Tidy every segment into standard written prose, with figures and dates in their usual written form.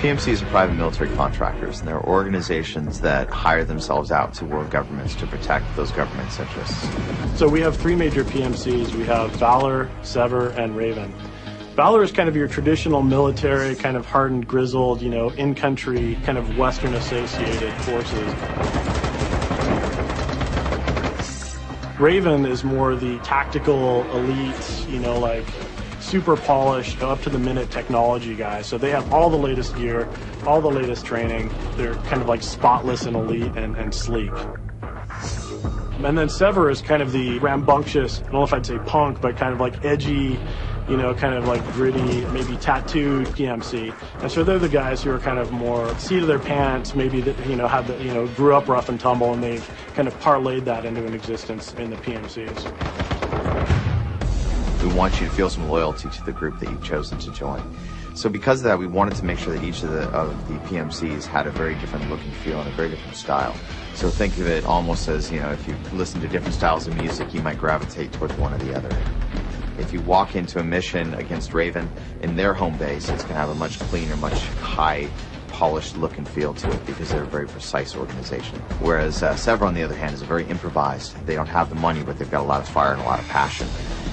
PMCs are private military contractors, and they're organizations that hire themselves out to world governments to protect those governments' interests. So we have three major PMCs. We have Valor, Sever, and Raven. Valor is kind of your traditional military, kind of hardened, grizzled, in-country, kind of Western-associated forces. Raven is more the tactical, elite, like super polished, up-to-the-minute technology guys. So they have all the latest gear, all the latest training. They're kind of like spotless and elite and sleek. And then Sever is kind of the rambunctious, I don't know if I'd say punk, but kind of like edgy, kind of like gritty, maybe tattooed PMC. And so they're the guys who are kind of more seat of their pants, maybe that, grew up rough and tumble, and they've kind of parlayed that into an existence in the PMCs. We want you to feel some loyalty to the group that you've chosen to join. So because of that, we wanted to make sure that each of the PMCs had a very different look and feel and a very different style. So think of it almost as, if you listen to different styles of music, you might gravitate towards one or the other. If you walk into a mission against Raven in their home base, it's going to have a much cleaner, much high-polished look and feel to it because they're a very precise organization. Whereas Sever, on the other hand, is very improvised. They don't have the money, but they've got a lot of fire and a lot of passion.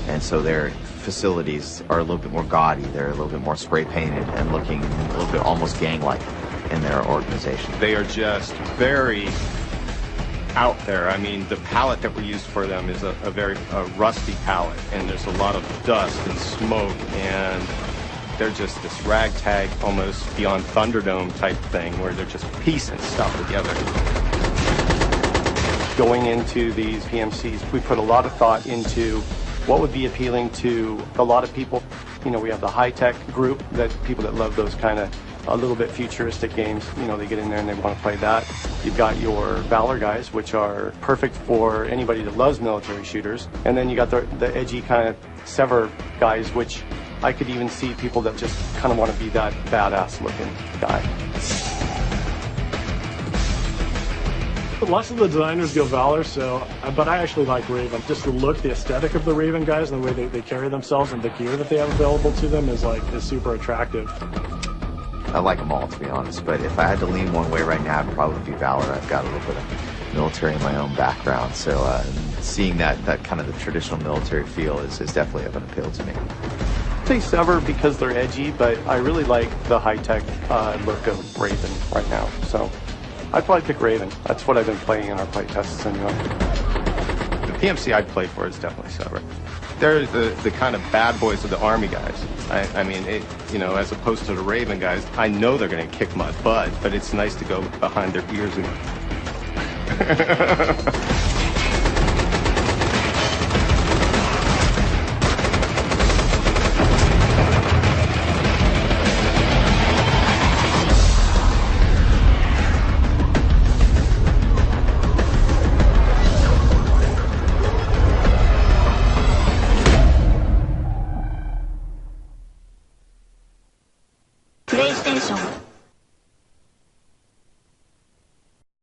And so their facilities are a little bit more gaudy. They're a little bit more spray-painted and looking a little bit almost gang-like in their organization. They are just very out there. I mean, the palette that we used for them is a very rusty palette, and there's a lot of dust and smoke, and they're just this ragtag, almost beyond Thunderdome type thing, where they're just piecing stuff together. Going into these PMCs, we put a lot of thought into what would be appealing to a lot of people. We have the high-tech group, that people that love those kind of a little bit futuristic games. They get in there and they want to play that. You've got your Valor guys, which are perfect for anybody that loves military shooters. And then you got the edgy kind of Sever guys, which I could even see people that just kind of want to be that badass looking guy. Lots of the designers go Valor, but I actually like Raven. Just the look, the aesthetic of the Raven guys, and the way they carry themselves, and the gear that they have available to them is super attractive. I like them all, to be honest, but if I had to lean one way right now, it'd probably be Valor. I've got a little bit of military in my own background, so seeing that kind of the traditional military feel is definitely of an appeal to me. I'd say Sever because they're edgy, but I really like the high-tech look of Raven right now, so I'd probably pick Raven. That's what I've been playing in our play tests anyway. The PMC I'd play for is definitely Sever. They're the kind of bad boys of the Army guys. I mean, as opposed to the Raven guys, I know they're going to kick my butt, but it's nice to go behind their ears and